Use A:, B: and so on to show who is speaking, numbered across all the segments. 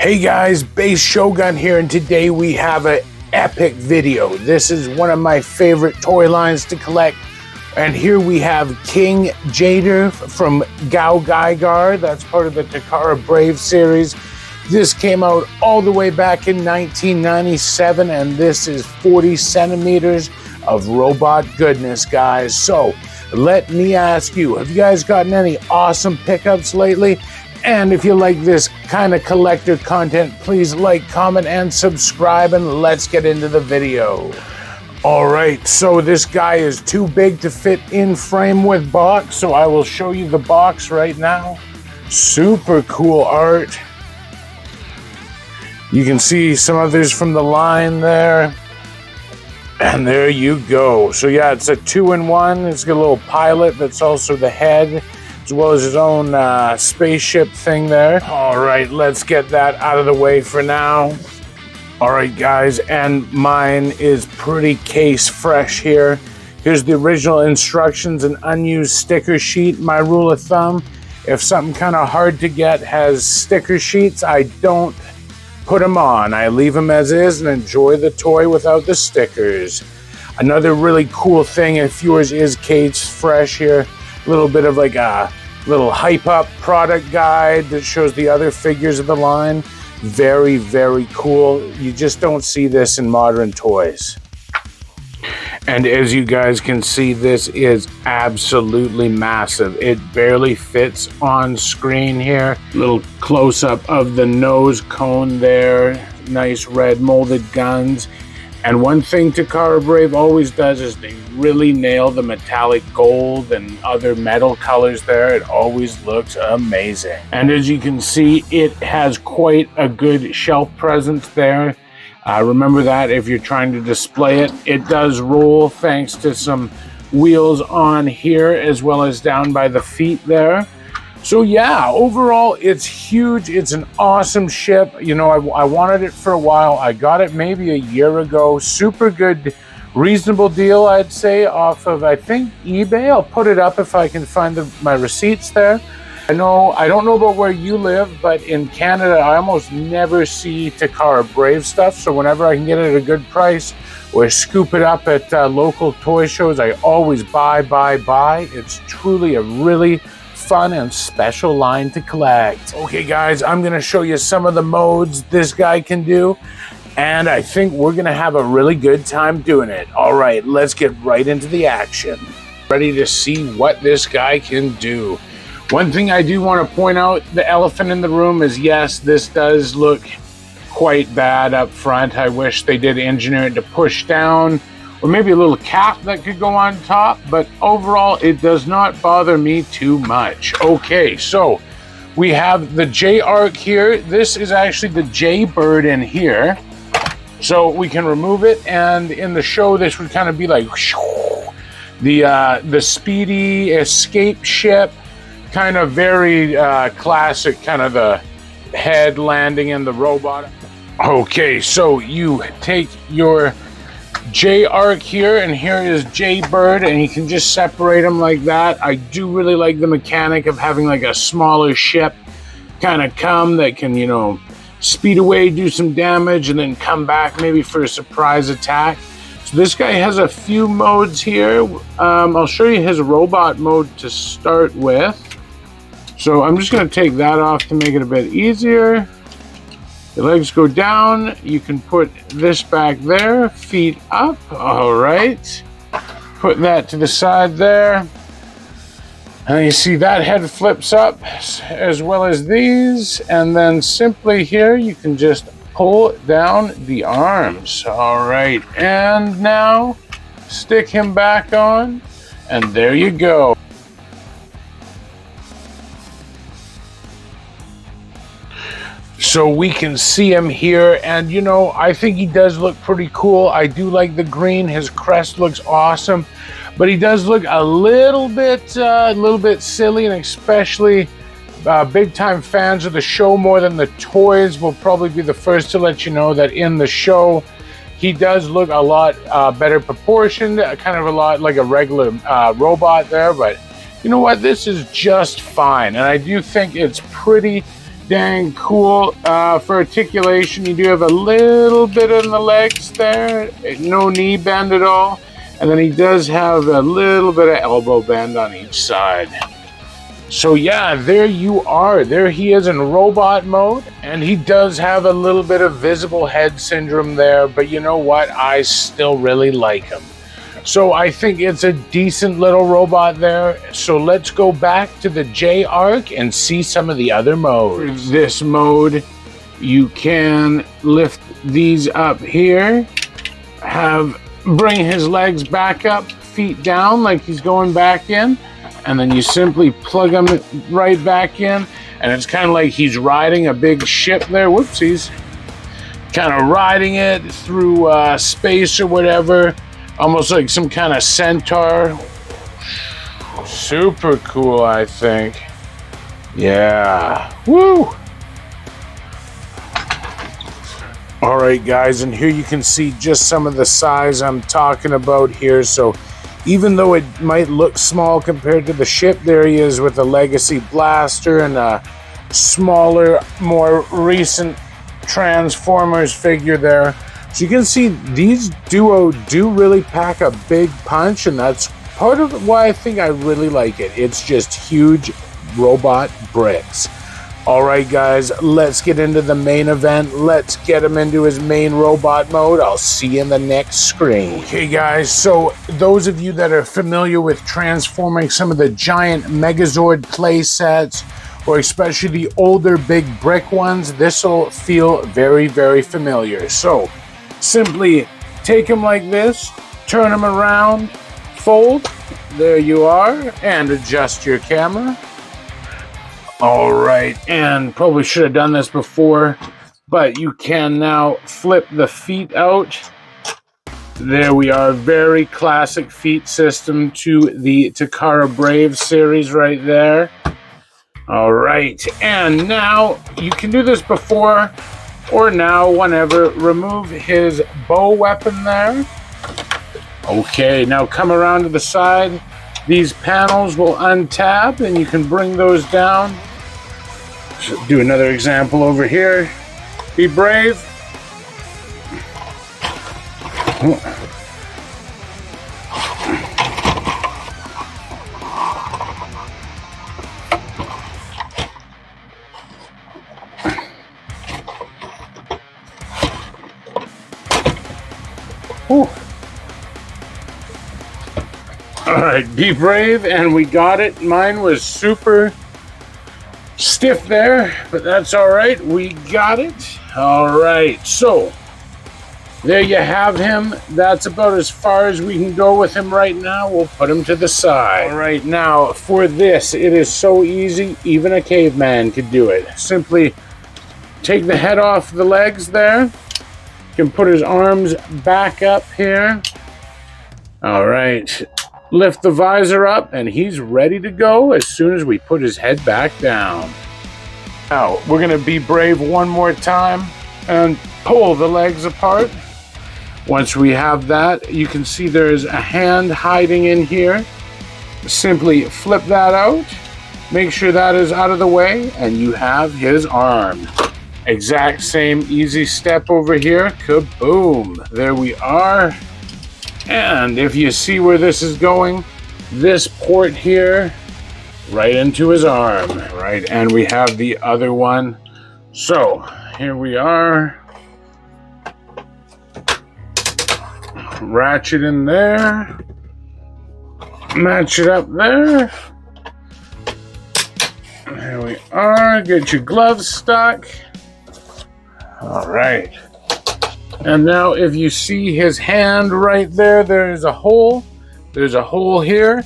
A: Hey guys, Base Shogun here, and today we have an epic video. This is one of my favorite toy lines to collect, and here we have King Jader from GaoGaiGar. That's part of the Takara Brave series. This came out all the way back in 1997, and this is 40 centimeters of robot goodness, guys. So let me ask you, have you guys gotten any awesome pickups lately? And if you like this kind of collector content, please like, comment, and subscribe, and let's get into the video. All right, so this guy is too big to fit in frame with box, so I will show you the box right now. Super cool art. You can see some others from the line there. And there you go. So yeah, it's a 2-in-1. It's got a little pilot that's also the head, as well as his own spaceship thing there. All right, let's get that out of the way for now. All right, guys, and mine is pretty case fresh here. Here's the original instructions, an unused sticker sheet. My rule of thumb, if something kind of hard to get has sticker sheets, I don't put them on. I leave them as is and enjoy the toy without the stickers. Another really cool thing, if yours is case fresh here, a little bit of like a little hype up product guide that shows the other figures of the line. Very, very cool. You just don't see this in modern toys. And as you guys can see, this is absolutely massive. It barely fits on screen here. Little close up of the nose cone there. Nice red molded guns. And one thing Takara Brave always does is they really nail the metallic gold and other metal colors there. It always looks amazing. And as you can see, it has quite a good shelf presence there. Remember that if you're trying to display it. It does roll thanks to some wheels on here as well as down by the feet there. So yeah, overall, it's huge. It's an awesome ship. You know, I wanted it for a while. I got it maybe a year ago. Super good, reasonable deal, I'd say, off of, I think, eBay. I'll put it up if I can find my receipts there. I don't know about where you live, but in Canada, I almost never see Takara Brave stuff. So whenever I can get it at a good price or scoop it up at local toy shows, I always buy. It's truly a really fun and special line to collect. Okay guys, I'm gonna show you some of the modes this guy can do, and I think we're gonna have a really good time doing it. All right, let's get right into the action. Ready to see what this guy can do. One thing I do want to point out, the elephant in the room, is yes, this does look quite bad up front. I wish they did engineer it to push down, or maybe a little cap that could go on top, but overall it does not bother me too much. Okay, so we have the J arc here. This is actually the J bird in here, so we can remove it, and in the show this would kind of be like the speedy escape ship, kind of very classic, kind of the head landing in the robot. Okay, so you take your J arc here, and here is J bird, and you can just separate them like that. I do really like the mechanic of having like a smaller ship kind of come that can, you know, speed away, do some damage, and then come back maybe for a surprise attack. So this guy has a few modes here. I'll show you his robot mode to start with. So I'm just going to take that off to make it a bit easier. The legs go down. You can put this back there, feet up. All right. Put that to the side there. And you see that head flips up as well as these. And then simply here, you can just pull down the arms. All right. And now stick him back on. And there you go. So we can see him here, and you know, I think he does look pretty cool. I do like the green. His crest looks awesome, but he does look a little bit silly, and especially big time fans of the show more than the toys will probably be the first to let you know that in the show he does look a lot better proportioned, kind of a lot like a regular robot there. But you know what, this is just fine, and I do think it's pretty dang cool. For articulation, you do have a little bit in the legs there. No knee bend at all. And then he does have a little bit of elbow bend on each side. So yeah, there you are. There he is in robot mode. And he does have a little bit of visible head syndrome there. But you know what? I still really like him. So I think it's a decent little robot there. So let's go back to the J arc and see some of the other modes. For this mode, you can lift these up here. Bring his legs back up, feet down like he's going back in. And then you simply plug him right back in. And it's kind of like he's riding a big ship there. Whoopsies. Kind of riding it through space or whatever. Almost like some kind of centaur. Super cool, I think. Yeah. Woo! All right, guys, and here you can see just some of the size I'm talking about here. So even though it might look small compared to the ship, there he is with a Legacy Blaster and a smaller, more recent Transformers figure there. So you can see these duo do really pack a big punch, and that's part of why I think I really like it. It's just huge robot bricks. All right, guys, let's get into the main event. Let's get him into his main robot mode. I'll see you in the next screen. Okay, guys, so those of you that are familiar with transforming some of the giant Megazord play sets, or especially the older big brick ones, this will feel very, very familiar. So simply take them like this, turn them around, fold, there you are, and adjust your camera. All right, and probably should have done this before, but you can now flip the feet out. There we are, very classic feet system to the Takara Brave series right there. All right, and now you can do this before or now, whenever. Remove his bow weapon there. Okay, now come around to the side. These panels will untab and you can bring those down. Do another example over here. Be brave. All right, be brave, and we got it. Mine was super stiff there, but that's all right. We got it. All right, so there you have him. That's about as far as we can go with him right now. We'll put him to the side. All right, now for this, it is so easy. Even a caveman could do it. Simply take the head off the legs there. You can put his arms back up here. All right. Lift the visor up, and he's ready to go as soon as we put his head back down. Now, we're going to be brave one more time and pull the legs apart. Once we have that, you can see there's a hand hiding in here. Simply flip that out. Make sure that is out of the way, and you have his arm. Exact same easy step over here. Kaboom! There we are. And if you see where this is going, this port here, right into his arm, right? And we have the other one. So here we are. Ratchet in there. Match it up there. There we are. Get your gloves stuck. All right. And now if you see his hand right there, there's a hole. There's a hole here.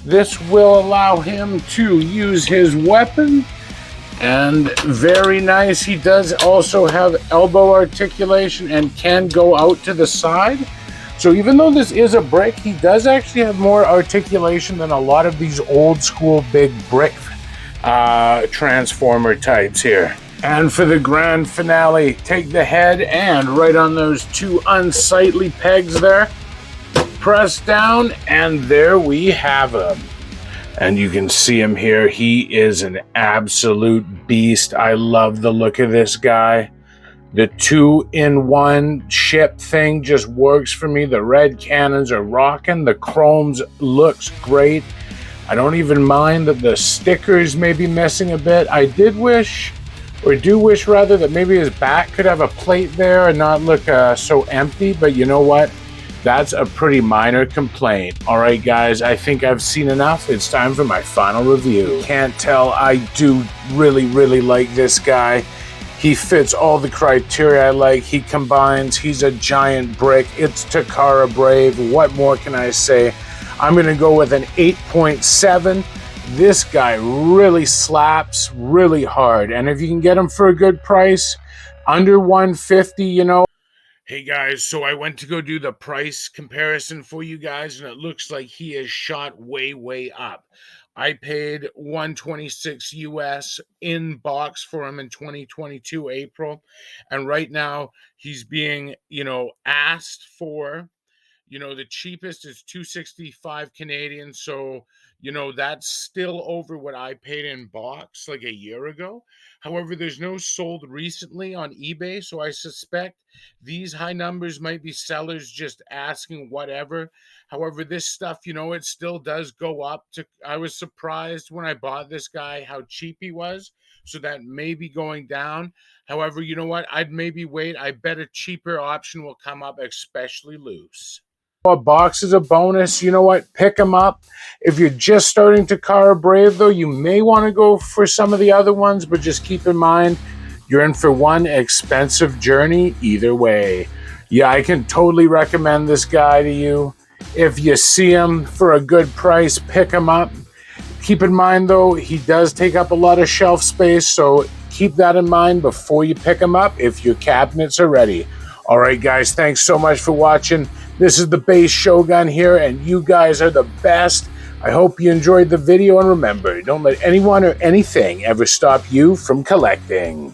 A: This will allow him to use his weapon. And very nice. He does also have elbow articulation and can go out to the side. So even though this is a brick, he does actually have more articulation than a lot of these old school big brick transformer types here. And for the grand finale, take the head and right on those two unsightly pegs there, press down, and there we have him. And you can see him here. He is an absolute beast. I love the look of this guy. The 2-in-1 ship thing just works for me. The red cannons are rocking. The chromes looks great. I don't even mind that the stickers may be missing a bit. I do wish rather, that maybe his back could have a plate there and not look so empty. But you know what? That's a pretty minor complaint. All right, guys, I think I've seen enough. It's time for my final review. Can't tell, I do really, really like this guy. He fits all the criteria I like. He combines, he's a giant brick. It's Takara Brave. What more can I say? I'm gonna go with an 8.7. This guy really slaps really hard. And if you can get him for a good price, under 150, you know. Hey guys, so I went to go do the price comparison for you guys, and it looks like he is shot way up. I paid $126 US in box for him in 2022 April, and right now he's being, asked for, the cheapest is $265 Canadian, so that's still over what I paid in box like a year ago. However, there's no sold recently on eBay, so I suspect these high numbers might be sellers just asking whatever. However, this stuff, it still does go up. I was surprised when I bought this guy how cheap he was, so that may be going down. However, you know what? I'd maybe wait. I bet a cheaper option will come up, especially loose. A box is a bonus. You know what? Pick them up. If you're just starting Takara Brave, though, you may want to go for some of the other ones, but just keep in mind, you're in for one expensive journey either way. Yeah, I can totally recommend this guy to you. If you see him for a good price, pick him up. Keep in mind, though, he does take up a lot of shelf space, so keep that in mind before you pick him up if your cabinets are ready. All right, guys, thanks so much for watching. This is the base Shogun here, and you guys are the best. I hope you enjoyed the video, and remember, don't let anyone or anything ever stop you from collecting.